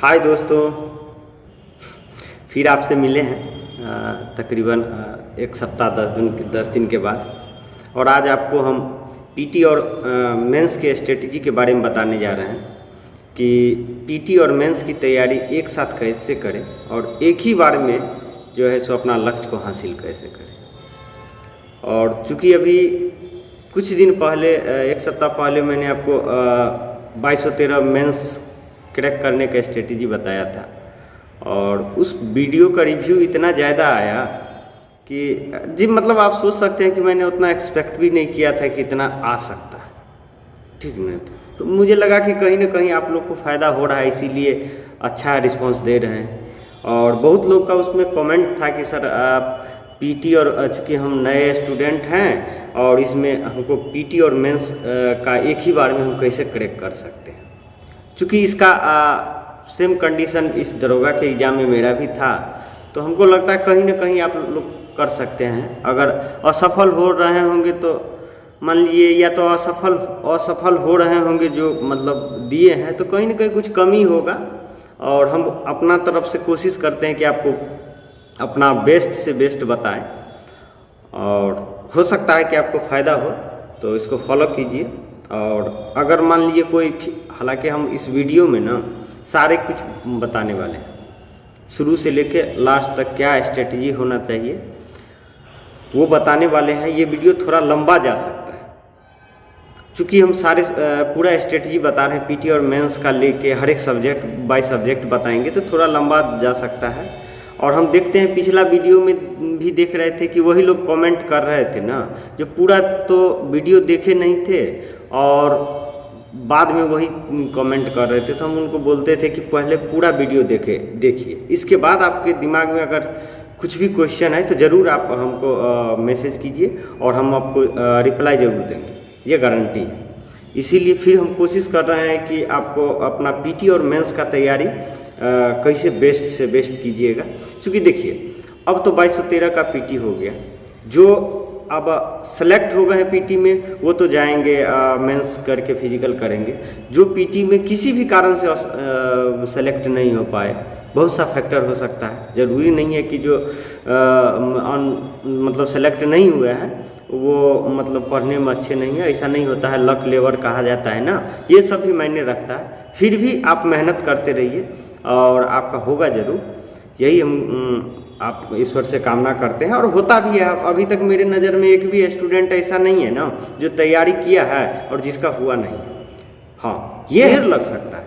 हाय दोस्तों, फिर आपसे मिले हैं तकरीबन एक सप्ताह 10 दिन के बाद। और आज आपको हम पीटी और मेंस के स्ट्रेटजी के बारे में बताने जा रहे हैं कि पीटी और मेंस की तैयारी एक साथ कैसे करें और एक ही बार में जो है सो अपना लक्ष्य को हासिल कैसे करें। और चूँकि अभी कुछ दिन पहले एक सप्ताह पहले मैंने आपको 2213 मेंस क्रैक करने का स्ट्रेटजी बताया था और उस वीडियो का रिव्यू इतना ज़्यादा आया कि जी मतलब आप सोच सकते हैं कि मैंने उतना एक्सपेक्ट भी नहीं किया था कि इतना आ सकता है। ठीक ना, तो मुझे लगा कि कहीं ना कहीं आप लोग को फ़ायदा हो रहा है, इसीलिए अच्छा रिस्पांस दे रहे हैं। और बहुत लोग का उसमें कमेंट था कि सर आप पीटी और चूँकि हम नए स्टूडेंट हैं और इसमें हमको पीटी और मेंस का एक ही बार में हम कैसे क्रैक कर सकते हैं। चूँकि इसका सेम कंडीशन इस दरोगा के एग्ज़ाम में मेरा भी था, तो हमको लगता है कहीं ना कहीं आप लोग कर सकते हैं। अगर असफल हो रहे होंगे तो मान लीजिए, या तो असफल हो रहे होंगे जो मतलब दिए हैं, तो कहीं ना कहीं कुछ कमी होगा। और हम अपना तरफ से कोशिश करते हैं कि आपको अपना बेस्ट से बेस्ट बताएं और हो सकता है कि आपको फ़ायदा हो, तो इसको फॉलो कीजिए। और अगर मान लीजिए कोई, हालांकि हम इस वीडियो में ना सारे कुछ बताने वाले हैं, शुरू से लेके लास्ट तक क्या स्ट्रेटजी होना चाहिए वो बताने वाले हैं। ये वीडियो थोड़ा लंबा जा सकता है क्योंकि हम सारे पूरा स्ट्रेटजी बता रहे हैं, पीटी और मेंस का लेके हर एक सब्जेक्ट बाय सब्जेक्ट बताएंगे तो थोड़ा लंबा जा सकता है। और हम देखते हैं पिछला वीडियो में भी देख रहे थे कि वही लोग कमेंट कर रहे थे ना, जो पूरा तो वीडियो देखे नहीं थे और बाद में वही कमेंट कर रहे थे। तो हम उनको बोलते थे कि पहले पूरा वीडियो देखिए, इसके बाद आपके दिमाग में अगर कुछ भी क्वेश्चन है तो ज़रूर आप हमको मैसेज कीजिए और हम आपको रिप्लाई ज़रूर देंगे, ये गारंटी है। इसीलिए फिर हम कोशिश कर रहे हैं कि आपको अपना पीटी और मेंस का तैयारी कैसे बेस्ट से बेस्ट कीजिएगा। क्योंकि देखिए अब तो 2213 का पीटी हो गया, जो अब सेलेक्ट हो गए हैं पीटी में वो तो जाएंगे मेंस करके फिजिकल करेंगे। जो पीटी में किसी भी कारण से सेलेक्ट नहीं हो पाए, बहुत सा फैक्टर हो सकता है, ज़रूरी नहीं है कि जो मतलब सेलेक्ट नहीं हुए हैं वो मतलब पढ़ने में अच्छे नहीं है, ऐसा नहीं होता है। लक लेवर कहा जाता है ना, ये सब भी मायने रखता है। फिर भी आप मेहनत करते रहिए और आपका होगा ज़रूर, यही हम आप ईश्वर से कामना करते हैं और होता भी है। अभी तक मेरे नज़र में एक भी स्टूडेंट ऐसा नहीं है ना जो तैयारी किया है और जिसका हुआ नहीं। हाँ, ये देर लग सकता है,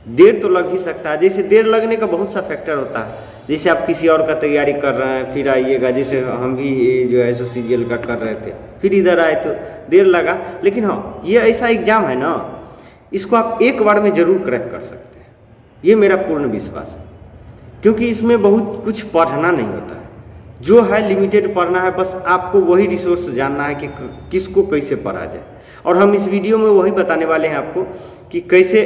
देर तो लग ही सकता है। जैसे देर लगने का बहुत सा फैक्टर होता है, जैसे आप किसी और का तैयारी कर रहे हैं फिर आइएगा, जैसे हम भी जो है सो सीजीएल का कर रहे थे, फिर इधर आए तो देर लगा। लेकिन हाँ, ये ऐसा एग्ज़ाम है ना, इसको आप एक बार में ज़रूर क्रैक कर सकते हैं, ये मेरा पूर्ण विश्वास है। क्योंकि इसमें बहुत कुछ पढ़ना नहीं होता है, जो है लिमिटेड पढ़ना है। बस आपको वही रिसोर्स जानना है कि किसको कैसे पढ़ा जाए। और हम इस वीडियो में वही बताने वाले हैं आपको कि कैसे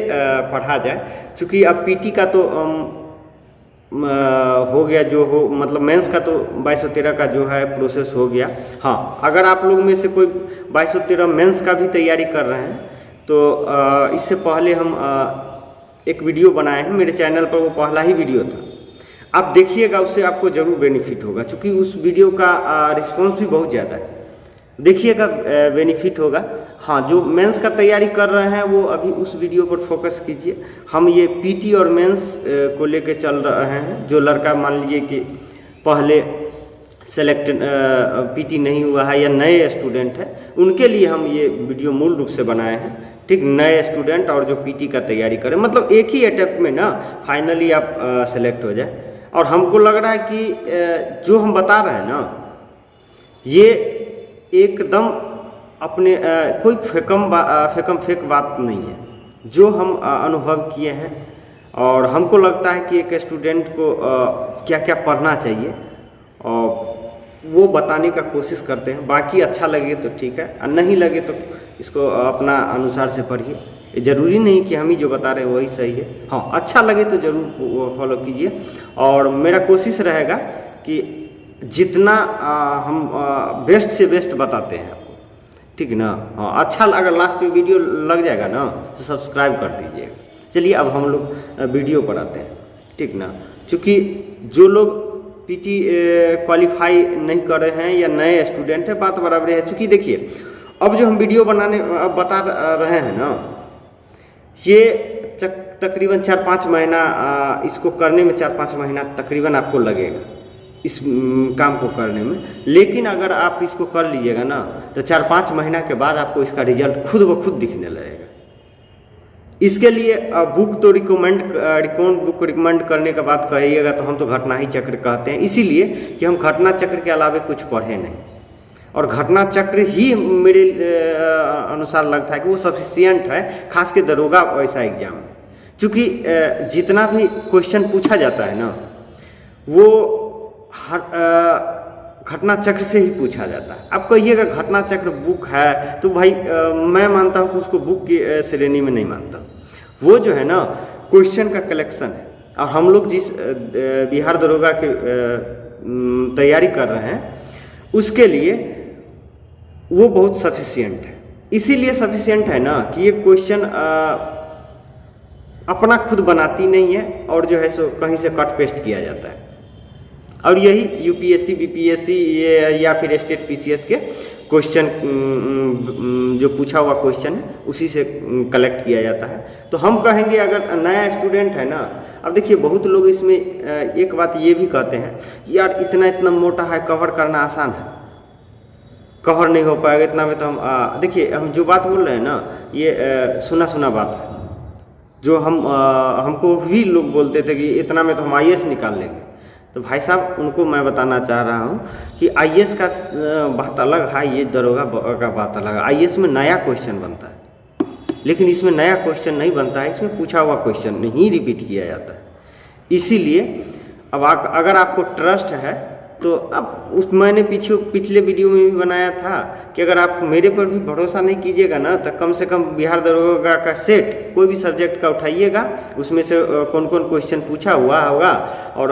पढ़ा जाए। क्योंकि अब पीटी का तो हो गया, जो हो मतलब मेंस का तो 2213 का जो है प्रोसेस हो गया। हाँ, अगर आप लोग में से कोई 2213 मेंस का भी तैयारी कर रहे हैं तो इससे पहले हम एक वीडियो बनाए हैं मेरे चैनल पर, वो पहला ही वीडियो था, आप देखिएगा, उससे आपको ज़रूर बेनिफिट होगा। क्योंकि उस वीडियो का रिस्पांस भी बहुत ज़्यादा है, देखिएगा बेनिफिट होगा। हाँ, जो मेंस का तैयारी कर रहे हैं वो अभी उस वीडियो पर फोकस कीजिए। हम ये पीटी और मेंस को लेके चल रहे हैं। जो लड़का मान लीजिए कि पहले सेलेक्ट पीटी नहीं हुआ है या नए स्टूडेंट है, उनके लिए हम ये वीडियो मूल रूप से बनाए हैं। ठीक, नए स्टूडेंट और जो पीटी का तैयारी करें, मतलब एक ही अटैम्प्ट में ना फाइनली आप सेलेक्ट हो जाए। और हमको लग रहा है कि जो हम बता रहे हैं ना, ये एकदम अपने कोई फेक बात नहीं है, जो हम अनुभव किए हैं। और हमको लगता है कि एक स्टूडेंट को क्या क्या पढ़ना चाहिए और वो बताने का कोशिश करते हैं। बाकी अच्छा लगे तो ठीक है, और नहीं लगे तो इसको अपना अनुसार से पढ़िए। ज़रूरी नहीं कि हम ही जो बता रहे हैं वही सही है। हाँ, अच्छा लगे तो ज़रूर फॉलो कीजिए। और मेरा कोशिश रहेगा कि जितना हम बेस्ट से बेस्ट बताते हैं आपको, ठीक ना। हाँ, अच्छा अगर लास्ट में वीडियो लग जाएगा ना तो सब्सक्राइब कर दीजिएगा। चलिए अब हम लोग वीडियो पर आते हैं, ठीक ना। चूँकि जो लोग पीटी क्वालिफाई नहीं कर रहे हैं या नए स्टूडेंट हैं, बात बराबर है। चूँकि देखिए अब जो हम वीडियो बनाने अब बता रहे हैं ना, ये तकरीबन 4-5 महीना इसको करने में 4-5 महीना तकरीबन आपको लगेगा इस काम को करने में। लेकिन अगर आप इसको कर लीजिएगा ना तो 4-5 महीना के बाद आपको इसका रिजल्ट खुद ब खुद दिखने लगेगा। इसके लिए बुक तो बुक रिकमेंड करने के बाद कहिएगा तो हम तो घटना ही चक्र कहते हैं, इसीलिए कि हम घटना चक्र के अलावा कुछ पढ़े नहीं, और घटना चक्र ही मेरे अनुसार लगता है कि वो सफिशियंट है, खास के दरोगा वैसा एग्जाम में। चूँकि जितना भी क्वेश्चन पूछा जाता है ना वो घटना चक्र से ही पूछा जाता है। आप कहिएगा घटना चक्र बुक है तो भाई मैं मानता हूँ कि उसको बुक की श्रेणी में नहीं मानता। वो जो है ना क्वेश्चन का कलेक्शन है, और हम लोग जिस बिहार दरोगा के तैयारी कर रहे हैं उसके लिए वो बहुत सफिशियंट है। इसीलिए सफिशियंट है ना कि ये क्वेश्चन अपना खुद बनाती नहीं है और जो है सो कहीं से कट पेस्ट किया जाता है, और यही यूपीएससी बीपीएससी ये या फिर स्टेट पीसीएस के क्वेश्चन जो पूछा हुआ क्वेश्चन है उसी से कलेक्ट किया जाता है। तो हम कहेंगे अगर नया स्टूडेंट है ना, अब देखिए बहुत लोग इसमें एक बात ये भी कहते हैं यार इतना मोटा है, कवर करना आसान है, कवर नहीं हो पाएगा इतना में तो हम देखिए हम जो बात बोल रहे हैं ना ये सुना बात है। जो हमको भी लोग बोलते थे कि इतना में तो हम आईएएस निकाल लेंगे, तो भाई साहब उनको मैं बताना चाह रहा हूँ कि आईएएस का बात अलग है, ये दरोगा का बात अलग है। आईएएस में नया क्वेश्चन बनता है, लेकिन इसमें नया क्वेश्चन नहीं बनता है, इसमें पूछा हुआ क्वेश्चन नहीं रिपीट किया जाता है। इसीलिए अब अगर आपको ट्रस्ट है तो अब मैंने पिछले वीडियो में भी बनाया था कि अगर आप मेरे पर भी भरोसा नहीं कीजिएगा ना तो कम से कम बिहार दरोगा का सेट कोई भी सब्जेक्ट का उठाइएगा, उसमें से कौन कौन क्वेश्चन पूछा हुआ होगा और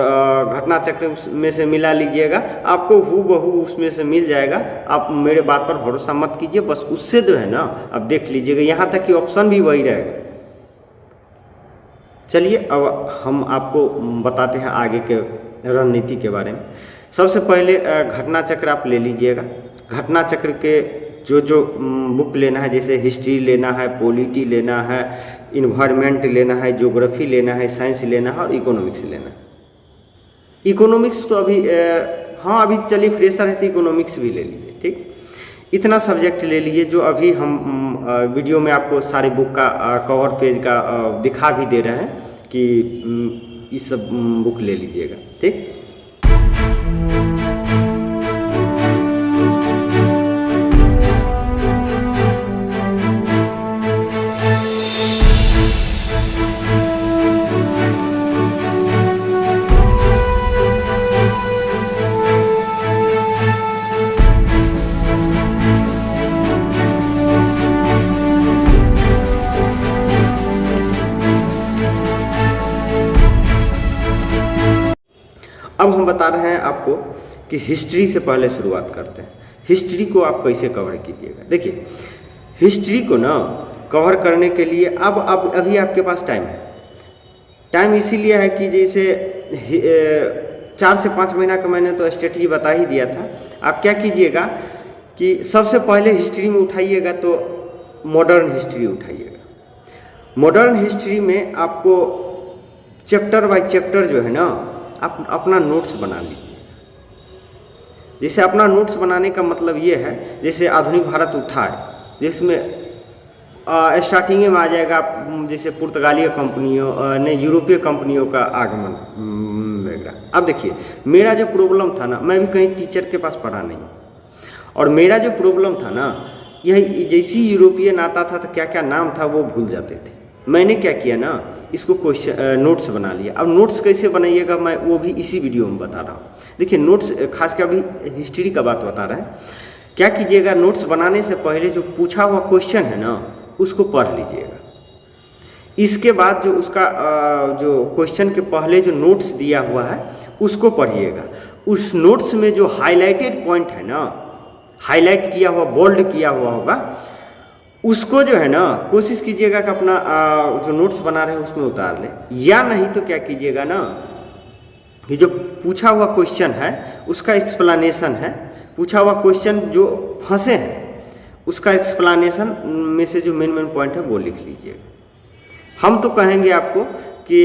घटना चक्र में से मिला लीजिएगा, आपको हूबहू उसमें से मिल जाएगा। आप मेरे बात पर भरोसा मत कीजिए, बस उससे जो है ना अब देख लीजिएगा, यहाँ तक कि ऑप्शन भी वही रहेगा। चलिए अब हम आपको बताते हैं आगे के रणनीति के बारे में। सबसे पहले घटना चक्र आप ले लीजिएगा। घटना चक्र के जो बुक लेना है, जैसे हिस्ट्री लेना है, पॉलिटी लेना है, इन्वायरमेंट लेना है, ज्योग्राफी लेना है, साइंस लेना है और इकोनॉमिक्स लेना है। इकोनॉमिक्स तो अभी अभी चलिए फ्रेशर है तो इकोनॉमिक्स भी ले लीजिए, ठीक। इतना सब्जेक्ट ले लीजिए जो अभी हम वीडियो में आपको सारे बुक का कवर पेज का दिखा भी दे रहे हैं कि इस सब बुक ले लीजिएगा, ठीक। अब हम बता रहे हैं आपको कि हिस्ट्री से पहले शुरुआत करते हैं। हिस्ट्री को आप कैसे कवर कीजिएगा। देखिए हिस्ट्री को ना कवर करने के लिए अब अभी आपके पास टाइम है। टाइम इसीलिए है कि जैसे 4 से 5 महीना का मैंने तो स्ट्रेटजी बता ही दिया था। आप क्या कीजिएगा कि सबसे पहले हिस्ट्री में उठाइएगा तो मॉडर्न हिस्ट्री उठाइएगा। मॉडर्न हिस्ट्री में आपको चैप्टर बाय चैप्टर जो है ना आप अपना नोट्स बना लीजिए। जैसे अपना नोट्स बनाने का मतलब ये है, जैसे आधुनिक भारत उठा है जिसमें स्टार्टिंग में आ जाएगा जैसे पुर्तगाली कंपनियों ने यूरोपीय कंपनियों का आगमन वगैरह। अब देखिए मेरा जो प्रॉब्लम था ना, मैं भी कहीं टीचर के पास पढ़ा नहीं, और मेरा जो प्रॉब्लम था ना यही जैसी यूरोपियन आता था तो क्या क्या नाम था वो भूल जाते थे। मैंने क्या किया ना इसको क्वेश्चन नोट्स बना लिया। अब नोट्स कैसे बनाइएगा मैं वो भी इसी वीडियो में बता रहा हूँ। देखिए नोट्स खास कर अभी हिस्ट्री का बात बता रहे हैं। क्या कीजिएगा, नोट्स बनाने से पहले जो पूछा हुआ क्वेश्चन है ना उसको पढ़ लीजिएगा। इसके बाद जो उसका जो क्वेश्चन के पहले जो नोट्स दिया हुआ है उसको पढ़िएगा। उस नोट्स में जो हाईलाइटेड पॉइंट है ना, हाईलाइट किया हुआ, बोल्ड किया हुआ होगा, उसको जो है ना कोशिश कीजिएगा कि अपना जो नोट्स बना रहे हैं उसमें उतार ले, या नहीं तो क्या कीजिएगा ना कि जो पूछा हुआ क्वेश्चन है उसका एक्सप्लेनेशन है, पूछा हुआ क्वेश्चन जो फंसे हैं उसका एक्सप्लेनेशन में से जो मेन पॉइंट है वो लिख लीजिएगा। हम तो कहेंगे आपको कि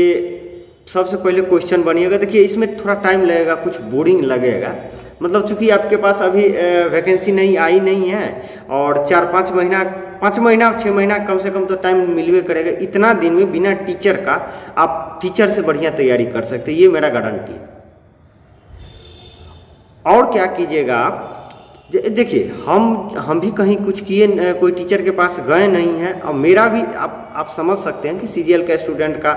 सबसे पहले क्वेश्चन बनिएगा। देखिए इसमें थोड़ा टाइम लगेगा, कुछ बोरिंग लगेगा, मतलब चूंकि आपके पास अभी वैकेंसी आई नहीं है और 4-5 महीना 5 महीना 6 महीना कम से कम तो टाइम मिलवे करेगा। इतना दिन में बिना टीचर का आप टीचर से बढ़िया तैयारी कर सकते हैं, ये मेरा गारंटी है। और क्या कीजिएगा आप, देखिए हम भी कहीं कुछ किए, कोई टीचर के पास गए नहीं हैं और मेरा भी आप समझ सकते हैं कि सीजीएल का स्टूडेंट का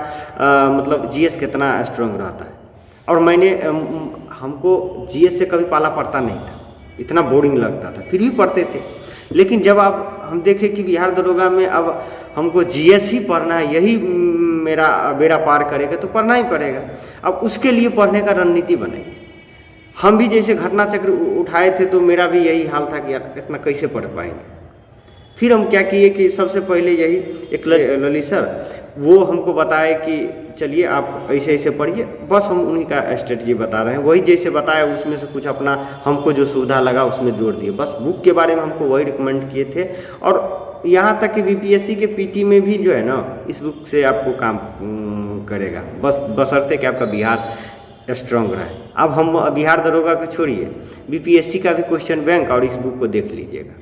मतलब जीएस कितना स्ट्रांग रहता है। और हमको जीएस से कभी पाला पड़ता नहीं था, इतना बोरिंग लगता था, फिर भी पढ़ते थे। लेकिन जब हम देखें कि बिहार दरोगा में अब हमको जीएस ही पढ़ना है, यही मेरा बेड़ा पार करेगा, तो पढ़ना ही पड़ेगा। अब उसके लिए पढ़ने का रणनीति बनेगी। हम भी जैसे घटना चक्र उठाए थे तो मेरा भी यही हाल था कि यार इतना कैसे पढ़ पाएंगे। फिर हम क्या किए कि सबसे पहले यही एक ललित सर वो हमको बताए कि चलिए आप ऐसे ऐसे पढ़िए, बस हम उन्हीं का स्ट्रेटजी बता रहे हैं, वही जैसे बताया उसमें से कुछ अपना हमको जो सुविधा लगा उसमें जोड़ दिए। बस बुक के बारे में हमको वही रिकमेंड किए थे। और यहाँ तक कि बीपीएससी के पीटी में भी जो है ना इस बुक से आपको काम करेगा, बशर्ते कि आपका बिहार स्ट्रांग रहे। अब हम बिहार दरोगा को छोड़िए, बीपीएससी का भी क्वेश्चन बैंक और इस बुक को देख लीजिएगा,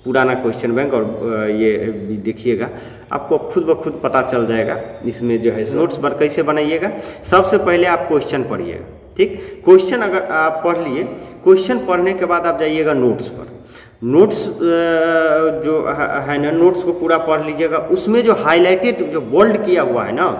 पुराना क्वेश्चन बैंक और ये भी देखिएगा, आपको खुद ब खुद पता चल जाएगा। इसमें जो है नोट्स पर कैसे बनाइएगा, सबसे पहले आप क्वेश्चन पढ़िएगा, ठीक। क्वेश्चन अगर आप पढ़ लिए, क्वेश्चन पढ़ने के बाद आप जाइएगा नोट्स पर। नोट्स जो है ना, नोट्स को पूरा पढ़ लीजिएगा। उसमें जो हाईलाइटेड जो बोल्ड किया हुआ है ना,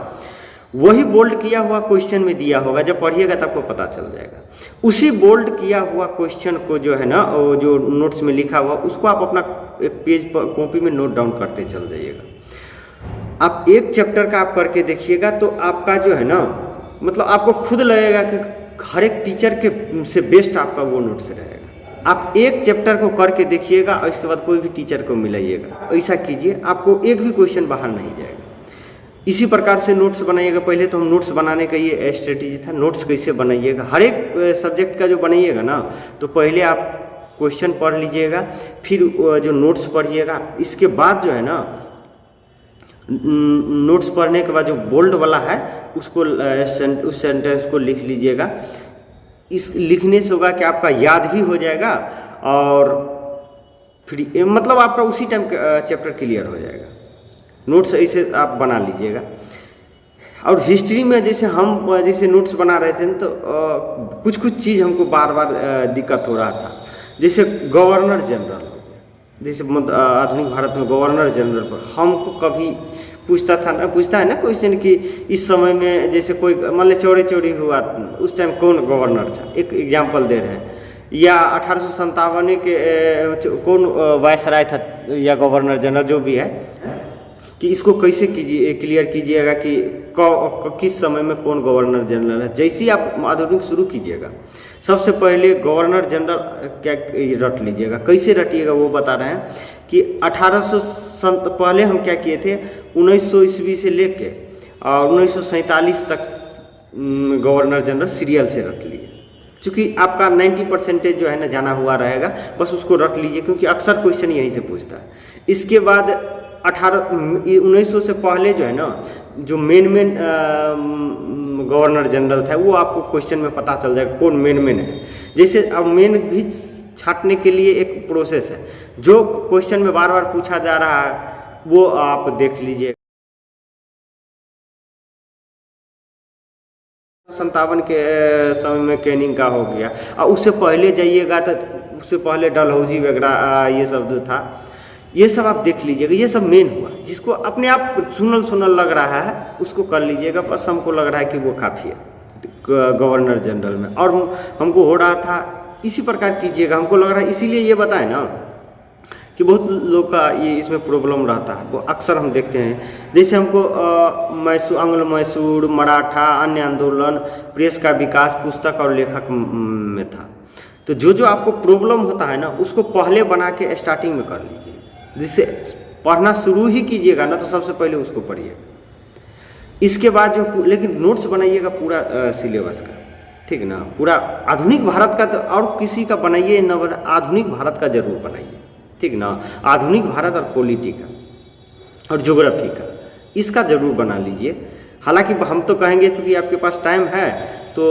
वही बोल्ड किया हुआ क्वेश्चन में दिया होगा, जब पढ़िएगा तब आपको पता चल जाएगा। उसी बोल्ड किया हुआ क्वेश्चन को जो है ना, जो नोट्स में लिखा हुआ, उसको आप अपना एक पेज पर कॉपी में नोट डाउन करते चल जाइएगा। आप एक चैप्टर का आप करके देखिएगा तो आपका जो है ना, मतलब आपको खुद लगेगा कि हर एक टीचर के से बेस्ट आपका वो नोट्स रहेगा। आप एक चैप्टर को करके देखिएगा और इसके बाद कोई भी टीचर को मिलाइएगा, ऐसा कीजिए, आपको एक भी क्वेश्चन बाहर नहीं जाएगा। इसी प्रकार से नोट्स बनाइएगा। पहले तो हम नोट्स बनाने का ये स्ट्रेटजी था, नोट्स कैसे बनाइएगा। हर एक सब्जेक्ट का जो बनाइएगा ना, तो पहले आप क्वेश्चन पढ़ लीजिएगा, फिर जो नोट्स पढ़िएगा। इसके बाद जो है ना, नोट्स पढ़ने के बाद जो बोल्ड वाला है उसको उस सेंटेंस को लिख लीजिएगा। इस लिखने से होगा कि आपका याद भी हो जाएगा और फिर मतलब आपका उसी टाइम चैप्टर क्लियर हो जाएगा। नोट्स ऐसे आप बना लीजिएगा। और हिस्ट्री में जैसे हम जैसे नोट्स बना रहे थे तो कुछ चीज़ हमको बार बार दिक्कत हो रहा था। जैसे गवर्नर जनरल, जैसे आधुनिक भारत में गवर्नर जनरल पर हमको कभी पूछता है ना क्वेश्चन कि इस समय में जैसे कोई मान लीजिए चोरी हुआ, उस टाइम कौन गवर्नर था, एक एग्जाम्पल दे रहे हैं। या 1857 के कौन वायसराय था या गवर्नर जनरल जो भी है, कि इसको कैसे क्लियर कीजिएगा कि किस समय में कौन गवर्नर जनरल है। जैसे ही आप आधुनिक शुरू कीजिएगा, सबसे पहले गवर्नर जनरल क्या रट लीजिएगा। कैसे रटिएगा वो बता रहे हैं कि 1800 पहले हम क्या किए थे, 1900 ईस्वी से लेके और 1947 तक गवर्नर जनरल सीरियल से रट लिए। चूँकि आपका 90% जो है ना जाना हुआ रहेगा, बस उसको रट लीजिए, क्योंकि अक्सर क्वेश्चन यहीं से पूछता है। इसके बाद 1900 से पहले जो है ना, जो मेन गवर्नर जनरल था वो आपको क्वेश्चन में पता चल जाएगा कौन मेन है। जैसे अब मेन भी छांटने के लिए एक प्रोसेस है, जो क्वेश्चन में बार बार पूछा जा रहा है वो आप देख लीजिए। 57 के समय में कैनिंग का हो गया, और उससे पहले जाइएगा तो उससे पहले डलहौजी वगैरह ये सब जो था, ये सब आप देख लीजिएगा। ये सब मेन हुआ, जिसको अपने आप सुनल लग रहा है उसको कर लीजिएगा। बस हमको लग रहा है कि वो काफ़ी है गवर्नर जनरल में, और हमको हो रहा था इसी प्रकार कीजिएगा। हमको लग रहा है, इसीलिए ये बताए ना कि बहुत लोग का ये इसमें प्रॉब्लम रहता है। वो अक्सर हम देखते हैं, जैसे हमको आंग्ल मैसूर, मराठा, अन्य आंदोलन, प्रेस का विकास, पुस्तक और लेखक में था। तो जो आपको प्रॉब्लम होता है ना, उसको पहले बना के स्टार्टिंग में कर लीजिए, जिससे पढ़ना शुरू ही कीजिएगा ना तो सबसे पहले उसको पढ़िएगा। इसके बाद जो लेकिन नोट्स बनाइएगा पूरा सिलेबस का, ठीक ना, पूरा आधुनिक भारत का तो और किसी का बनाइए न, आधुनिक भारत का जरूर बनाइए, ठीक ना। आधुनिक भारत और पॉलिटी का और ज्योग्राफी का इसका जरूर बना लीजिए। हालांकि हम तो कहेंगे क्योंकि आपके पास टाइम है तो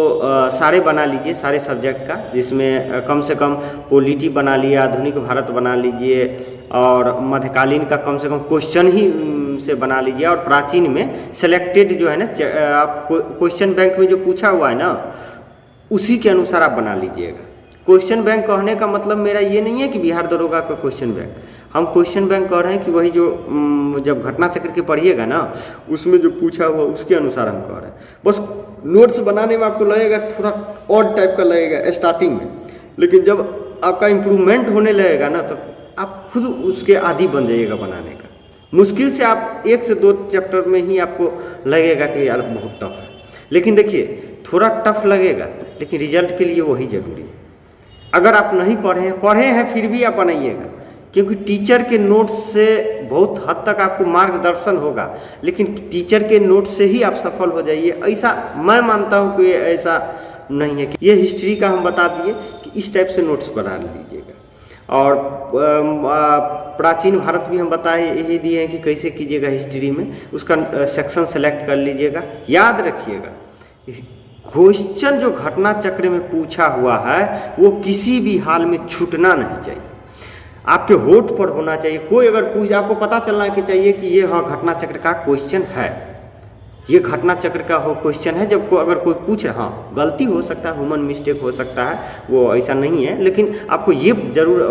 सारे बना लीजिए, सारे सब्जेक्ट का, जिसमें कम से कम पॉलिटी बना लिए, आधुनिक भारत बना लीजिए और मध्यकालीन का कम से कम क्वेश्चन ही से बना लीजिए। और प्राचीन में सेलेक्टेड जो है ना, आप क्वेश्चन बैंक में जो पूछा हुआ है ना उसी के अनुसार आप बना लीजिएगा। क्वेश्चन बैंक कहने का मतलब मेरा ये नहीं है कि बिहार दरोगा का क्वेश्चन बैंक, हम क्वेश्चन बैंक कह रहे हैं कि वही जो जब घटना चक्र के पढ़िएगा ना उसमें जो पूछा हुआ उसके अनुसार हम कह रहे हैं। बस नोट्स बनाने में आपको लगेगा थोड़ा ऑड टाइप का लगेगा स्टार्टिंग में, लेकिन जब आपका इम्प्रूवमेंट होने लगेगा ना तो आप खुद उसके आदी बन जाइएगा बनाने का। मुश्किल से आप 1 से 2 चैप्टर में ही आपको लगेगा कि यार बहुत टफ है, लेकिन देखिए थोड़ा टफ लगेगा लेकिन रिजल्ट के लिए वही ज़रूरी है। अगर आप नहीं पढ़े हैं फिर भी आप बनाइएगा, क्योंकि टीचर के नोट्स से बहुत हद तक आपको मार्गदर्शन होगा, लेकिन टीचर के नोट्स से ही आप सफल हो जाइए ऐसा मैं मानता हूँ कि ऐसा नहीं है कि ये हिस्ट्री का हम बता दिए कि इस टाइप से नोट्स बना लीजिएगा। और प्राचीन भारत भी हम बताए यही दिए हैं कि कैसे कीजिएगा हिस्ट्री में, उसका सेक्शन सेलेक्ट कर लीजिएगा। याद रखिएगा क्वेश्चन जो घटना चक्र में पूछा हुआ है वो किसी भी हाल में छूटना नहीं चाहिए, आपके होठ पर होना चाहिए। कोई अगर पूछ, आपको पता चलना कि चाहिए कि ये हाँ घटना चक्र का क्वेश्चन है, ये घटना चक्र का हो क्वेश्चन है। जब अगर कोई पूछे, हाँ गलती हो सकता है, ह्यूमन मिस्टेक हो सकता है, वो ऐसा नहीं है, लेकिन आपको ये जरूर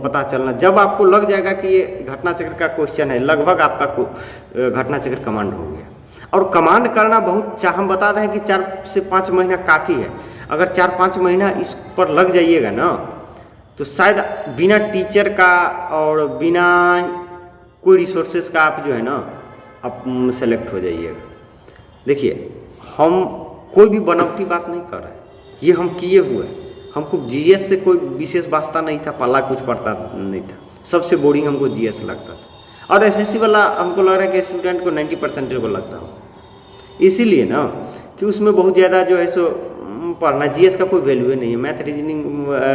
पता चलना। जब आपको लग जाएगा कि ये घटना चक्र का क्वेश्चन है, लगभग आपका घटना चक्र कमांड हो गया। और कमांड करना बहुत हम बता रहे हैं कि 4 से 5 महीना काफ़ी है। अगर 4-5 महीना इस पर लग जाइएगा ना तो शायद बिना टीचर का और बिना कोई रिसोर्सेज का आप जो है ना आप सेलेक्ट हो जाइएगा। देखिए हम कोई भी बनावटी बात नहीं कर रहे, ये हम किए हुए। हमको जीएस से कोई विशेष वास्ता नहीं था, पल्ला कुछ पड़ता नहीं था, सबसे बोरिंग हमको जीएस लगता था। और एसएससी वाला हमको लग रहा है कि स्टूडेंट को 90% को लगता हो, इसीलिए ना कि उसमें बहुत ज़्यादा जो है सो पढ़ना, जीएस का कोई वैल्यू नहीं है।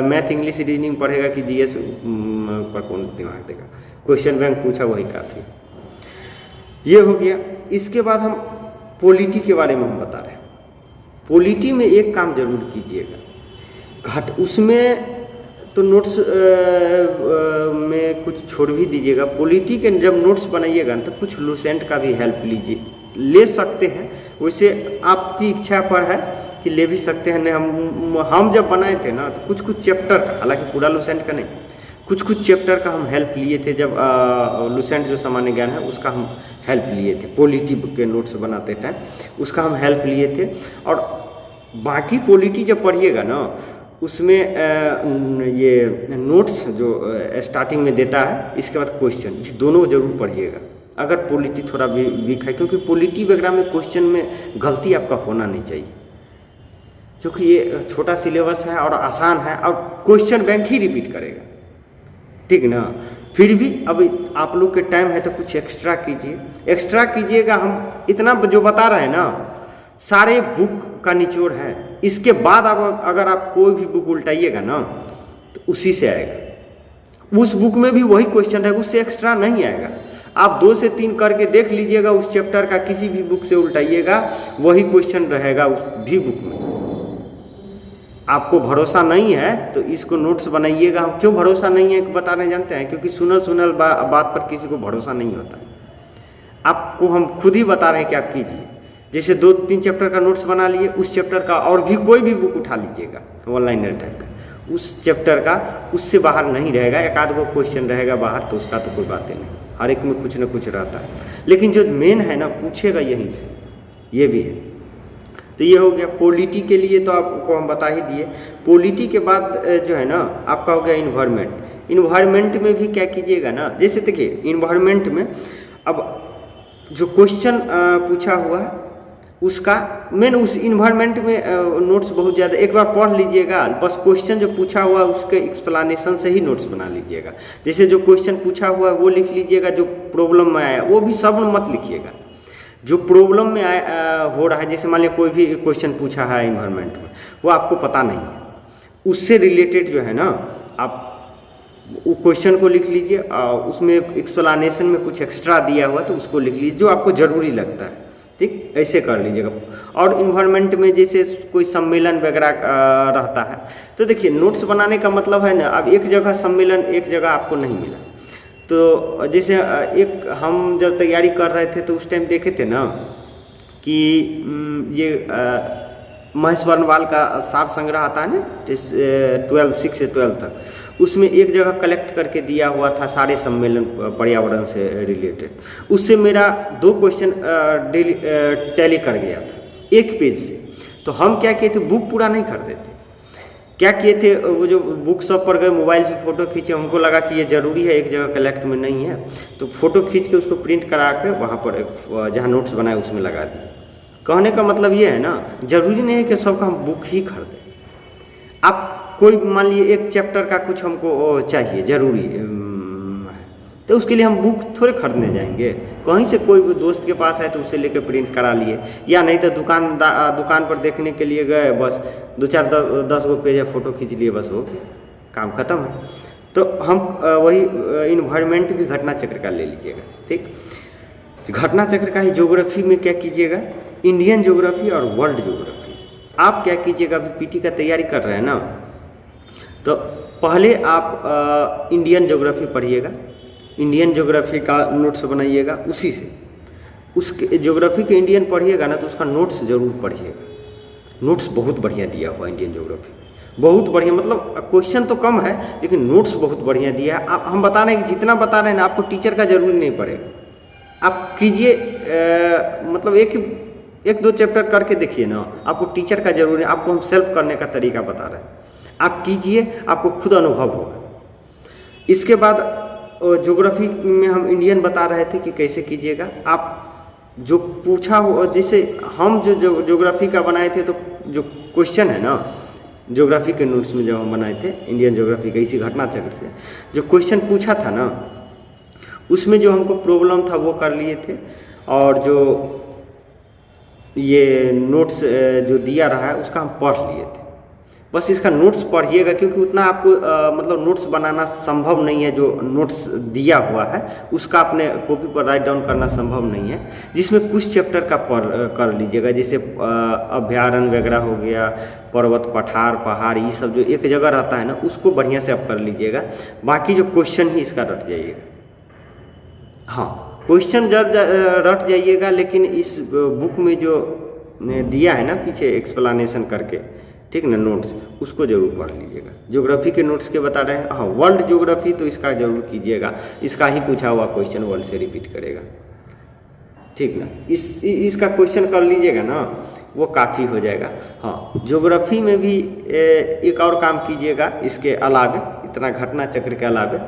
मैथ इंग्लिश रीजनिंग पढ़ेगा कि जीएस पर कौन दिमाग देगा, क्वेश्चन बैंक पूछा वही काफ़ी। ये हो गया। इसके बाद हम पॉलिटी के बारे में हम बता रहे हैं। पॉलिटी में एक काम जरूर कीजिएगा, उसमें तो नोट्स में कुछ छोड़ भी दीजिएगा। पॉलिटी के जब नोट्स बनाइएगा तो कुछ लूसेंट का भी हेल्प ले सकते हैं, वैसे आपकी इच्छा पर है कि ले भी सकते हैं। हम जब बनाए थे ना तो कुछ चैप्टर का, हालांकि पूरा लूसेंट का नहीं, कुछ चैप्टर का हम हेल्प लिए थे। जब लूसेंट जो सामान्य ज्ञान है उसका हम हेल्प लिए थे, पॉलिटी के नोट्स बनाते टाइम उसका हम हेल्प लिए थे। और बाकी पॉलिटी जब पढ़िएगा ना उसमें ये नोट्स जो स्टार्टिंग में देता है, इसके बाद क्वेश्चन, ये दोनों जरूर पढ़िएगा अगर पॉलिटी थोड़ा वीक है, क्योंकि पॉलिटी वगैरह में क्वेश्चन में गलती आपका होना नहीं चाहिए, क्योंकि ये छोटा सिलेबस है और आसान है और क्वेश्चन बैंक ही रिपीट करेगा, ठीक ना। फिर भी अब आप लोग के टाइम है तो कुछ एक्स्ट्रा कीजिएगा। हम इतना जो बता रहे हैं ना सारे बुक का निचोड़ है। इसके बाद आप अगर आप कोई भी बुक उल्टाइएगा ना तो उसी से आएगा, उस बुक में भी वही क्वेश्चन है, उससे एक्स्ट्रा नहीं आएगा। आप 2 से 3 करके देख लीजिएगा, उस चैप्टर का किसी भी बुक से उल्टाइएगा वही क्वेश्चन रहेगा उस भी बुक में। आपको भरोसा नहीं है तो इसको नोट्स बनाइएगा। हम क्यों भरोसा नहीं है बताने जानते हैं, क्योंकि सुनल बात पर किसी को भरोसा नहीं होता। आपको हम खुद ही बता रहे हैं कि आप कीजिए। जैसे 2-3 चैप्टर का नोट्स बना लिए, उस चैप्टर का और भी कोई भी बुक उठा लीजिएगा ऑनलाइन टाइप का, उस चैप्टर का उससे बाहर नहीं रहेगा, एक आध गो क्वेश्चन रहेगा बाहर, तो उसका तो कोई बात नहीं, हर एक में कुछ ना कुछ रहता है, लेकिन जो मेन है ना पूछेगा यहीं से, ये भी है। तो ये हो गया पॉलिटी के लिए, तो आपको हम बता ही दिए। पॉलिटी के बाद जो है ना आपका हो गया इन्वायरमेंट। इन्वायरमेंट में भी क्या कीजिएगा ना, जैसे देखिए इन्वायरमेंट में अब जो क्वेश्चन पूछा हुआ है उसका मेन उस इन्वायरमेंट में नोट्स बहुत ज़्यादा, एक बार पढ़ लीजिएगा, बस क्वेश्चन जो पूछा हुआ है उसके एक्सप्लेनेशन से ही नोट्स बना लीजिएगा। जैसे जो क्वेश्चन पूछा हुआ है वो लिख लीजिएगा, जो प्रॉब्लम में आया वो भी सब मत लिखिएगा, जो प्रॉब्लम में हो रहा है। जैसे मान लिया कोई भी क्वेश्चन पूछा है इन्वायरमेंट में, वो आपको पता नहीं है, उससे रिलेटेड जो है ना आप वो क्वेश्चन को लिख लीजिए, उसमें एक्सप्लेनेशन में कुछ एक्स्ट्रा दिया हुआ तो उसको लिख लीजिए जो आपको ज़रूरी लगता है, ठीक, ऐसे कर लीजिएगा। और इन्वायरमेंट में जैसे कोई सम्मेलन वगैरह रहता है तो देखिए नोट्स बनाने का मतलब है ना, अब एक जगह सम्मेलन एक जगह आपको नहीं मिला, तो जैसे एक हम जब तैयारी कर रहे थे तो उस टाइम देखे थे ना कि ये महेश वर्णवाल का सार संग्रह आता है ना 6 से 12 तक, उसमें एक जगह कलेक्ट करके दिया हुआ था सारे सम्मेलन पर्यावरण से रिलेटेड। उससे मेरा 2 क्वेश्चन टैली कर गया था एक पेज से। तो हम क्या किए थे, बुक पूरा नहीं खरीदे थे, क्या किए थे, वो जो बुक शॉप पर गए, मोबाइल से फ़ोटो खींचे, हमको लगा कि ये ज़रूरी है, एक जगह कलेक्ट में नहीं है, तो फ़ोटो खींच के उसको प्रिंट करा के वहाँ पर जहाँ नोट्स बनाए उसमें लगा दिए। कहने का मतलब ये है ना, ज़रूरी नहीं है कि सबका हम बुक ही खरीदें। आप कोई मान लीजिए एक चैप्टर का कुछ हमको चाहिए ज़रूरी है, तो उसके लिए हम बुक थोड़े खरीदने जाएंगे, कहीं से कोई दोस्त के पास है तो उसे लेकर प्रिंट करा लिए, या नहीं तो दुकान पर देखने के लिए गए, बस 2-4-10 गो पेज है, फ़ोटो खींच लिए, बस वो काम ख़त्म है। तो हम वही इन्वायरमेंट भी घटना चक्र का ले लीजिएगा, ठीक। घटना चक्र का ही ज्योग्राफी में क्या कीजिएगा, इंडियन ज्योग्राफी और वर्ल्ड ज्योग्राफी। आप क्या कीजिएगा, अभी पीटी का तैयारी कर रहे हैं ना, तो पहले आप इंडियन ज्योग्राफी पढ़िएगा, इंडियन ज्योग्राफी का नोट्स बनाइएगा, उसी से उसके ज्योग्राफी के इंडियन पढ़िएगा ना तो उसका नोट्स ज़रूर पढ़िएगा। नोट्स बहुत बढ़िया दिया हुआ इंडियन ज्योग्राफी, बहुत बढ़िया, मतलब क्वेश्चन तो कम है लेकिन नोट्स बहुत बढ़िया दिया है। आप हम बता रहे हैं कि जितना बता रहे हैं ना आपको टीचर का जरूरी नहीं पड़ेगा, आप कीजिए, मतलब एक 2 चैप्टर करके देखिए ना, आपको टीचर का जरूरी है, आपको हम सेल्फ करने का तरीका बता रहे हैं, आप कीजिए, आपको खुद अनुभव होगा। इसके बाद ज्योग्राफी में हम इंडियन बता रहे थे कि कैसे कीजिएगा। आप जो पूछा हो, जैसे हम जो ज्योग्राफी का बनाए थे, तो जो क्वेश्चन है ना ज्योग्राफी के नोट्स में जब हम बनाए थे इंडियन ज्योग्राफी का, इसी घटना चक्र से जो क्वेश्चन पूछा था ना, उसमें जो हमको प्रॉब्लम था वो कर लिए थे, और जो ये नोट्स जो दिया रहा है उसका हम पढ़ लिए थे। बस इसका नोट्स पढ़िएगा, क्योंकि उतना आपको मतलब नोट्स बनाना संभव नहीं है, जो नोट्स दिया हुआ है उसका अपने कॉपी पर राइट डाउन करना संभव नहीं है, जिसमें कुछ चैप्टर का कर लीजिएगा, जैसे अभ्यारण्य वगैरह हो गया, पर्वत पठार पहाड़, ये सब जो एक जगह रहता है ना, उसको बढ़िया से आप कर लीजिएगा। बाकी जो क्वेश्चन ही इसका रट जाइएगा, हाँ क्वेश्चन जब रट जाइएगा, लेकिन इस बुक में जो दिया है ना पीछे एक्सप्लेनेशन करके, ठीक ना, नोट्स उसको जरूर पढ़ लीजिएगा। ज्योग्राफी के नोट्स के बता रहे हैं, हाँ वर्ल्ड ज्योग्राफी तो इसका जरूर कीजिएगा, इसका ही पूछा हुआ क्वेश्चन वर्ल्ड से रिपीट करेगा, ठीक ना। इसका क्वेश्चन कर लीजिएगा ना, वो काफ़ी हो जाएगा। हाँ ज्योग्राफी में भी एक और काम कीजिएगा इसके अलावे, इतना घटना चक्र के अलावे,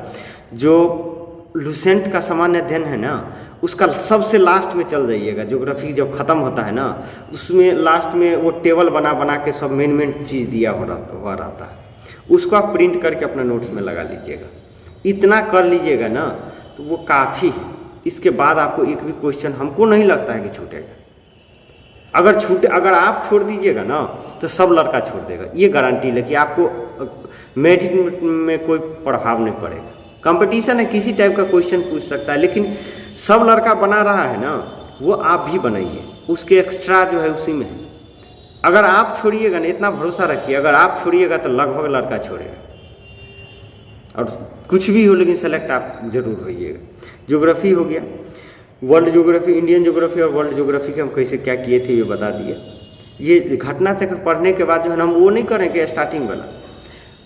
जो लुसेंट का सामान्य अध्ययन है ना, उसका सबसे लास्ट में चल जाइएगा। ज्योग्राफी जब ख़त्म होता है ना, उसमें लास्ट में वो टेबल बना के सब मेन चीज़ दिया हुआ रहता है, उसको आप प्रिंट करके अपने नोट्स में लगा लीजिएगा। इतना कर लीजिएगा ना तो वो काफ़ी है। इसके बाद आपको एक भी क्वेश्चन हमको नहीं लगता है कि छूटेगा। अगर आप छोड़ दीजिएगा ना तो सब लड़का छोड़ देगा, ये गारंटी है कि आपको मेरिट में कोई प्रभाव नहीं पड़ेगा। कंपटीशन है, किसी टाइप का क्वेश्चन पूछ सकता है, लेकिन सब लड़का बना रहा है ना, वो आप भी बनाइए, उसके एक्स्ट्रा जो है उसी में है। अगर आप छोड़िएगा ना, इतना भरोसा रखिए, अगर आप छोड़िएगा तो लगभग लड़का छोड़ेगा। और कुछ भी हो लेकिन सेलेक्ट आप जरूर होइएगा। ज्योग्राफी हो गया, वर्ल्ड ज्योग्राफी, इंडियन ज्योग्राफी और वर्ल्ड ज्योग्राफी के हम कैसे क्या किए थे ये बता दिए। ये घटना चक्र पढ़ने के बाद जो है ना, हम वो नहीं करें कि स्टार्टिंग वाला,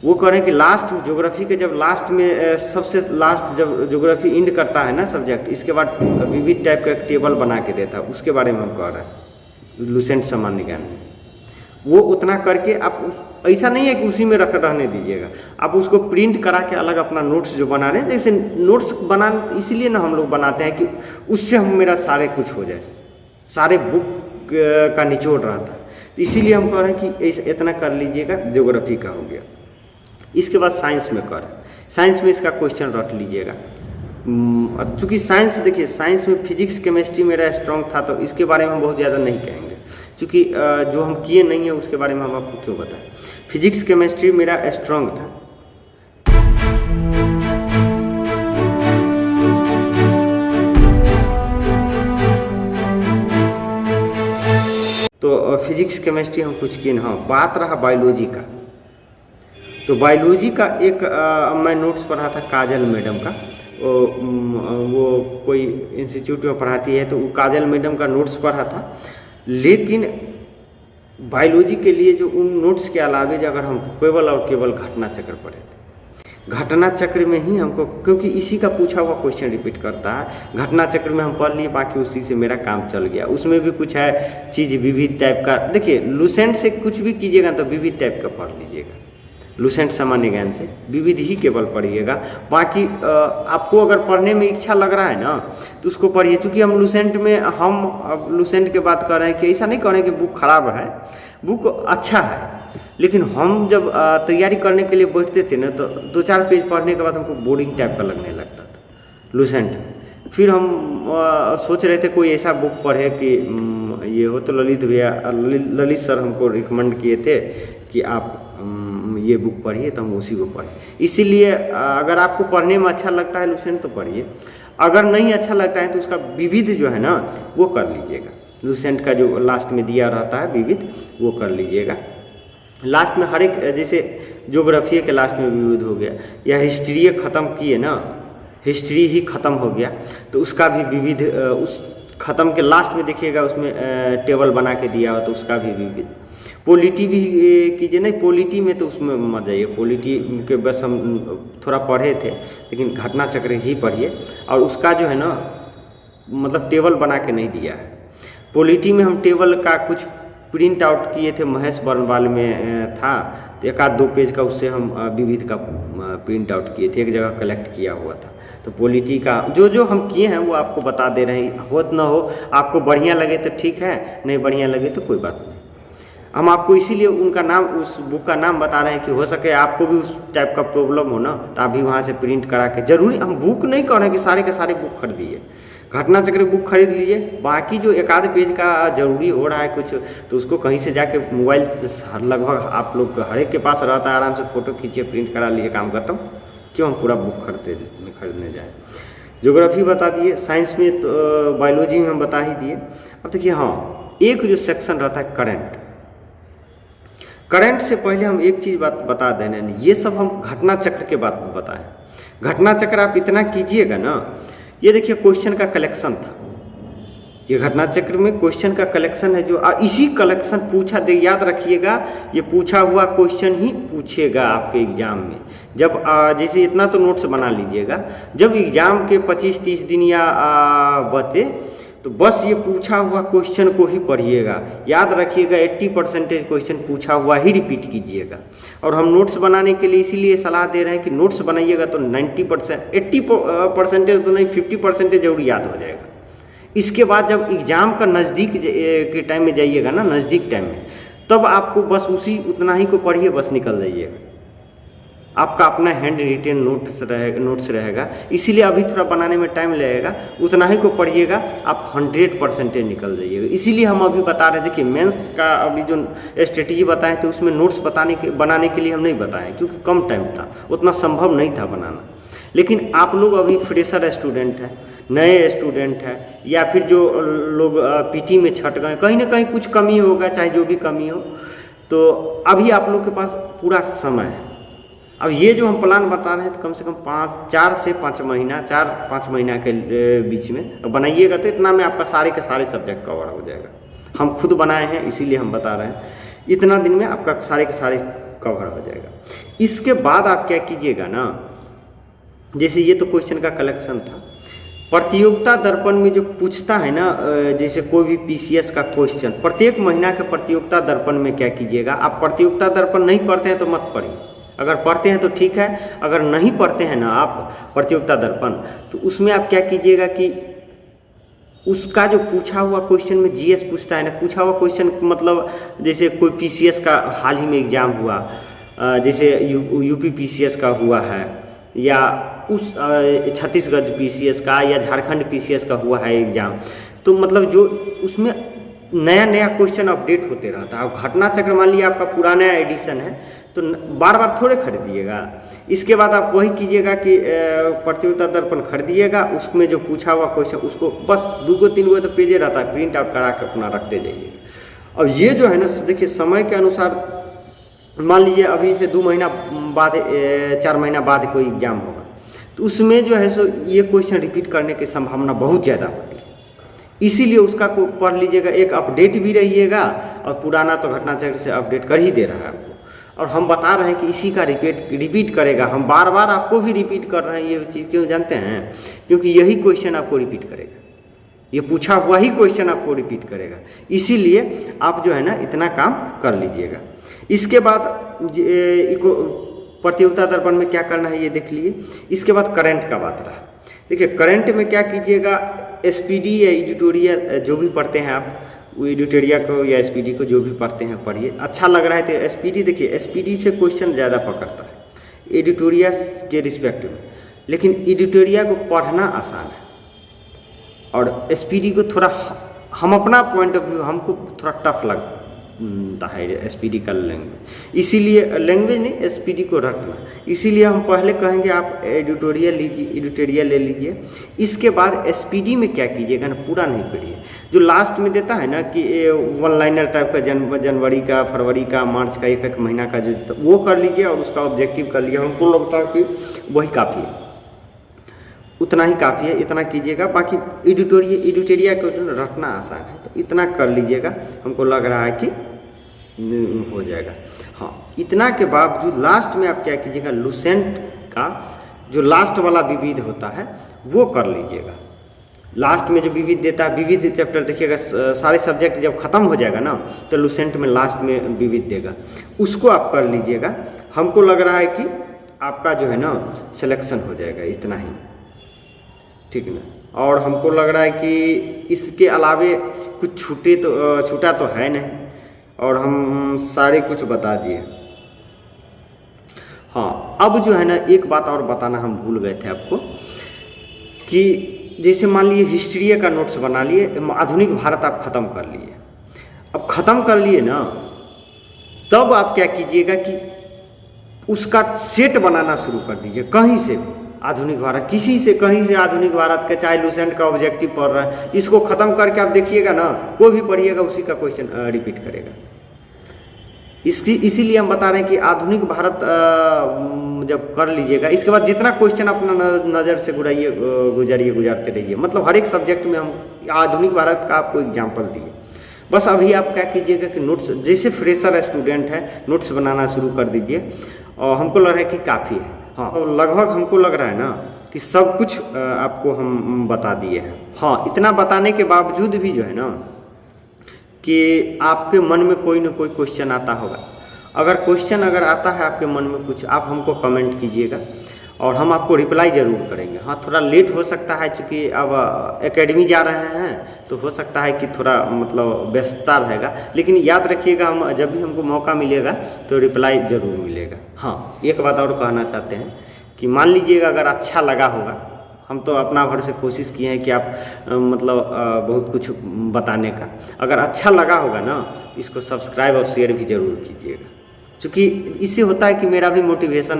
वो करें कि लास्ट ज्योग्राफी के जब लास्ट में सबसे लास्ट जब ज्योग्राफी इंड करता है ना सब्जेक्ट, इसके बाद विविध टाइप का एक टेबल बना के देता है, उसके बारे में हम कह रहे हैं लुसेंट सामान्य ज्ञान में। वो उतना करके आप, ऐसा नहीं है कि उसी में रहने दीजिएगा, आप उसको प्रिंट करा के अलग अपना नोट्स जो बना रहे हैं, जैसे नोट्स इसलिए ना हम लोग बनाते हैं कि उससे हम मेरा सारे कुछ हो जाए, सारे बुक का निचोड़ रहता है। तो इसीलिए हम कह रहे हैं कि इतना कर लीजिएगा, ज्योग्राफी का हो गया। इसके बाद साइंस में कर, साइंस में इसका क्वेश्चन रट लीजिएगा। चूँकि साइंस देखिए, साइंस में फिजिक्स केमिस्ट्री मेरा स्ट्रांग था, तो इसके बारे में हम बहुत ज़्यादा नहीं कहेंगे, क्योंकि जो हम किए नहीं है उसके बारे में हम आपको क्यों बताएं। फिजिक्स केमिस्ट्री मेरा स्ट्रांग था। तो फिजिक्स केमिस्ट्री हम कुछ किए ना। हाँ, बात रहा बायोलॉजी का, तो बायोलॉजी का एक मैं नोट्स पढ़ा था काजल मैडम का, वो कोई इंस्टीट्यूट में पढ़ाती है, तो वो काजल मैडम का नोट्स पढ़ा था। लेकिन बायोलॉजी के लिए जो उन नोट्स के अलावे जो अगर हम केवल और केवल घटना चक्र पढ़े थे, घटना चक्र में ही हमको, क्योंकि इसी का पूछा हुआ क्वेश्चन रिपीट करता है, घटना चक्र में हम पढ़ लिए, बाकी उसी से मेरा काम चल गया। उसमें भी कुछ है चीज़ विविध टाइप का। देखिए, लुसेंट से कुछ भी कीजिएगा तो विविध टाइप का पढ़ लीजिएगा, लुसेंट सामान्य ज्ञान से विविध ही केवल पढ़िएगा। बाकी आपको अगर पढ़ने में इच्छा लग रहा है ना, तो उसको पढ़िए। चूँकि हम लुसेंट में, हम अब लुसेंट के बात कर रहे हैं कि ऐसा नहीं कह रहे हैं कि बुक खराब है, बुक अच्छा है, लेकिन हम जब तैयारी करने के लिए बैठते थे ना, तो 2-4 पेज पढ़ने के बाद हमको बोरिंग टाइप का लगने लगता था लुसेंट। फिर हम सोच रहे थे कोई ऐसा बुक पढ़े कि ये हो, तो ललित भैया, ललित सर हमको रिकमेंड किए थे कि आप ये बुक पढ़िए, तो हम उसी को पढ़े। इसीलिए अगर आपको पढ़ने में अच्छा लगता है लुसेंट तो पढ़िए, अगर नहीं अच्छा लगता है तो उसका विविध जो है ना वो कर लीजिएगा। लुसेंट का जो लास्ट में दिया रहता है विविध, वो कर लीजिएगा। लास्ट में हर एक, जैसे ज्योग्राफी के लास्ट में विविध हो गया, या हिस्ट्री ख़त्म किए ना, हिस्ट्री ही ख़त्म हो गया, तो उसका भी विविध, उस ख़त्म के लास्ट में देखिएगा उसमें टेबल बना के दिया हुआ, तो उसका भी विविध। पॉलिटी भी कीजिए, नहीं पॉलिटी में तो उसमें मत जाइए, पॉलिटी के बस हम थोड़ा पढ़े थे, लेकिन घटना चक्र ही पढ़िए। और उसका जो है ना, मतलब टेबल बना के नहीं दिया है। पॉलिटी में हम टेबल का कुछ प्रिंट आउट किए थे, महेश बर्नवाल में था, तो 1-2 पेज का उससे हम विविध का प्रिंट आउट किए थे, एक जगह कलेक्ट किया हुआ था। तो पॉलिटी का जो जो हम किए हैं वो आपको बता दे रहे हैं। हो न हो, आपको बढ़िया लगे तो ठीक है, नहीं बढ़िया लगे तो कोई बात नहीं। हम आपको इसीलिए उनका नाम, उस बुक का नाम बता रहे हैं कि हो सके आपको भी उस टाइप का प्रॉब्लम हो ना, तो आप भी वहाँ से प्रिंट करा के, जरूरी हम बुक नहीं कह रहे हैं कि सारे के सारे बुक खरीदिए, घटना चक्र बुक खरीद लीजिए। बाकी जो 1-8 पेज का जरूरी हो रहा है कुछ, तो उसको कहीं से जाके मोबाइल लगभग आप लोग हर एक के पास रहता है, आराम से फ़ोटो खींचिए, प्रिंट करा लिए, काम खत्म। क्यों हम पूरा बुक खरीदने जाए। ज्योग्राफी बता दिए, साइंस में तो बायोलॉजी में हम बता ही दिए। अब देखिए, हाँ, एक जो सेक्शन रहता है करंट, करंट से पहले हम एक चीज़ बात बता देने, ये सब हम घटना चक्र के बात बताएं। घटना चक्र आप इतना कीजिएगा ना, ये देखिए क्वेश्चन का कलेक्शन था, ये घटना चक्र में क्वेश्चन का कलेक्शन है, जो इसी कलेक्शन पूछा दे, याद रखिएगा, ये पूछा हुआ क्वेश्चन ही पूछेगा आपके एग्जाम में। जब जैसे इतना तो नोट्स बना लीजिएगा, जब एग्जाम के 25-30 दिन या बचे, तो बस ये पूछा हुआ क्वेश्चन को ही पढ़िएगा। याद रखिएगा 80% क्वेश्चन पूछा हुआ ही रिपीट कीजिएगा। और हम नोट्स बनाने के लिए इसीलिए सलाह दे रहे हैं कि नोट्स बनाइएगा तो 90%, 80% तो नहीं, 50% जरूर याद हो जाएगा। इसके बाद जब एग्ज़ाम का नज़दीक के टाइम में जाइएगा ना, नज़दीक टाइम में, तब आपको बस उतना ही को पढ़िए, बस निकल जाइएगा। आपका अपना हैंड रिटेन नोट्स रहेगा, इसीलिए अभी थोड़ा बनाने में टाइम लगेगा, उतना ही को पढ़िएगा, आप 100% निकल जाइएगा। इसीलिए हम अभी बता रहे, देखिए मेंस का अभी जो स्ट्रेटजी बताए थे उसमें नोट्स बनाने के लिए हम नहीं बताए, क्योंकि कम टाइम था, उतना संभव नहीं था बनाना। लेकिन आप लोग अभी फ्रेशर स्टूडेंट हैं, नए स्टूडेंट हैं, या फिर जो लोग पीटी में छट गए, कहीं ना कहीं कुछ कमी होगा, चाहे जो भी कमी हो, तो अभी आप लोग के पास पूरा समय है। अब ये जो हम प्लान बता रहे हैं, तो कम से कम 4 से 5 महीना, 4-5 महीना के बीच में बनाइएगा, तो इतना में आपका सारे के सारे सब्जेक्ट कवर हो जाएगा। हम खुद बनाए हैं, इसीलिए हम बता रहे हैं, इतना दिन में आपका सारे के सारे कवर हो जाएगा। इसके बाद आप क्या कीजिएगा ना, जैसे ये तो क्वेश्चन का कलेक्शन था, प्रतियोगिता दर्पण में जो पूछता है ना, जैसे कोई भी पीसीएस का क्वेश्चन, प्रत्येक महीना के प्रतियोगिता दर्पण में क्या कीजिएगा, आप प्रतियोगिता दर्पण नहीं पढ़ते हैं तो मत पढ़िए, अगर पढ़ते हैं तो ठीक है, अगर नहीं पढ़ते हैं ना आप प्रतियोगिता दर्पण, तो उसमें आप क्या कीजिएगा कि उसका जो पूछा हुआ क्वेश्चन में जीएस पूछता है ना, पूछा हुआ क्वेश्चन मतलब जैसे कोई पीसीएस का हाल ही में एग्ज़ाम हुआ, जैसे यूपी पीसीएस का हुआ है, या उस छत्तीसगढ़ पीसीएस का या झारखंड पीसीएस का हुआ है एग्ज़ाम, तो मतलब जो उसमें नया नया क्वेश्चन अपडेट होते रहता है। और घटना चक्र मान लिया आपका पुराना एडिशन है तो बार बार थोड़े खरीदिएगा, इसके बाद आप वही कीजिएगा कि प्रतियोगिता दर्पण खरीदिएगा, उसमें जो पूछा हुआ क्वेश्चन उसको बस 2-3 तो पेजे रहता है, प्रिंट आउट करा के अपना रखते जाइएगा। और ये जो है ना देखिए समय के अनुसार, मान लीजिए अभी से 2 महीना बाद 4 महीना बाद कोई एग्ज़ाम होगा तो उसमें जो है सो ये क्वेश्चन रिपीट करने की संभावना बहुत ज़्यादा होती है, इसीलिए उसका को पढ़ लीजिएगा, एक अपडेट भी रहिएगा और पुराना तो घटना चक्र से अपडेट कर ही दे रहा है आपको। और हम बता रहे हैं कि इसी का रिपीट करेगा, हम बार बार आपको भी रिपीट कर रहे हैं ये चीज़, क्यों जानते हैं? क्योंकि यही क्वेश्चन आपको रिपीट करेगा, ये पूछा हुआ ही क्वेश्चन आपको रिपीट करेगा, इसीलिए आप जो है ना इतना काम कर लीजिएगा। इसके बाद प्रतियोगिता दर्पण में क्या करना है ये देख लीजिए। इसके बाद करंट का बात रहा, देखिए करंट में क्या कीजिएगा, एसपीडी या एडिटोरियल जो भी पढ़ते हैं आप, वो एडिटोरियल को या एसपीडी को जो भी पढ़ते हैं पढ़िए, अच्छा लग रहा है तो एसपीडी देखिए, एसपीडी से क्वेश्चन ज़्यादा पकड़ता है एडिटोरियल के रिस्पेक्ट में, लेकिन एडिटोरियल को पढ़ना आसान है और एसपीडी को थोड़ा, हम अपना पॉइंट ऑफ व्यू हमको थोड़ा टफ लगता है एसपीडी का लैंग्वेज, इसीलिए लैंग्वेज नहीं एसपीडी को रटना, इसीलिए हम पहले कहेंगे आप एडिटोरियल लीजिए, एडिटोरियल ले लीजिए। इसके बाद एसपीडी में क्या कीजिएगा ना, पूरा नहीं पढ़िए, जो लास्ट में देता है ना कि वन लाइनर टाइप का जनवरी का, फरवरी का, मार्च का, एक महीना का जो, वो कर लीजिए और उसका ऑब्जेक्टिव कर लीजिए, हमको लगता है कि वही काफ़ी है, उतना ही काफ़ी है, इतना कीजिएगा। बाकी एडिटोरियल को रटना आसान है तो इतना कर लीजिएगा, हमको लग रहा है कि हो जाएगा। हाँ, इतना के बावजूद लास्ट में आप क्या कीजिएगा, लुसेंट का जो लास्ट वाला विविध होता है वो कर लीजिएगा। लास्ट में जो विविध देता है, विविध चैप्टर देखिएगा, सारे सब्जेक्ट जब खत्म हो जाएगा ना तो लुसेंट में लास्ट में विविध देगा, उसको आप कर लीजिएगा। हमको लग रहा है कि आपका जो है ना सिलेक्शन हो जाएगा, इतना ही, ठीक है ना। और हमको लग रहा है कि इसके अलावे कुछ छूटा तो है नहीं, और हम सारे कुछ बता दिए। हाँ, अब जो है ना एक बात और बताना हम भूल गए थे आपको, कि जैसे मान लिए हिस्ट्री का नोट्स बना लिए, आधुनिक भारत आप ख़त्म कर लिए, अब ख़त्म कर लिए ना, तब आप क्या कीजिएगा कि उसका सेट बनाना शुरू कर दीजिए, कहीं से भी आधुनिक भारत, किसी से कहीं से आधुनिक भारत का, चाहे लुसेंट का ऑब्जेक्टिव पढ़ रहा है, इसको ख़त्म करके आप देखिएगा ना, कोई भी पढ़िएगा उसी का क्वेश्चन रिपीट करेगा। इसीलिए हम बता रहे हैं कि आधुनिक भारत जब कर लीजिएगा, इसके बाद जितना क्वेश्चन अपना नज़र से गुजारते रहिए, मतलब हर एक सब्जेक्ट में हम आधुनिक भारत का आपको एग्जाम्पल दिए। बस अभी आप क्या कीजिएगा कि नोट्स, जैसे फ्रेशर स्टूडेंट है, नोट्स बनाना शुरू कर दीजिए, और हमको लग रहा है कि काफ़ी है। हाँ, तो लगभग हमको लग रहा है ना कि सब कुछ आपको हम बता दिए हैं। हाँ, इतना बताने के बावजूद भी जो है ना कि आपके मन में कोई ना कोई क्वेश्चन आता होगा, अगर क्वेश्चन आता है आपके मन में कुछ, आप हमको कमेंट कीजिएगा और हम आपको रिप्लाई ज़रूर करेंगे। हाँ, थोड़ा लेट हो सकता है क्योंकि अब एकेडमी जा रहे हैं तो हो सकता है कि थोड़ा मतलब व्यस्तता रहेगा, लेकिन याद रखिएगा हम जब भी हमको मौका मिलेगा तो रिप्लाई ज़रूर मिलेगा। हाँ, एक बात और कहना चाहते हैं कि मान लीजिएगा अगर अच्छा लगा होगा, हम तो अपना भर से कोशिश किए हैं कि आप मतलब बहुत कुछ बताने का, अगर अच्छा लगा होगा ना इसको सब्सक्राइब और शेयर भी ज़रूर कीजिएगा, क्योंकि इससे होता है कि मेरा भी मोटिवेशन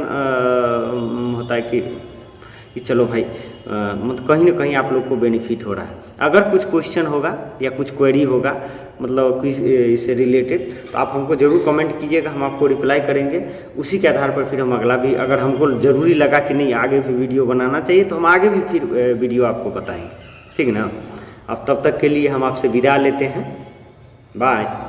होता है कि चलो भाई मतलब कहीं ना कहीं आप लोग को बेनिफिट हो रहा है। अगर कुछ क्वेश्चन होगा या कुछ क्वेरी होगा मतलब इससे रिलेटेड, तो आप हमको ज़रूर कमेंट कीजिएगा, हम आपको रिप्लाई करेंगे। उसी के आधार पर फिर हम अगला भी, अगर हमको ज़रूरी लगा कि नहीं आगे भी वीडियो बनाना चाहिए तो हम आगे भी फिर वीडियो आपको बताएंगे, ठीक है ना। अब तब तक के लिए हम आपसे विदा लेते हैं, बाय।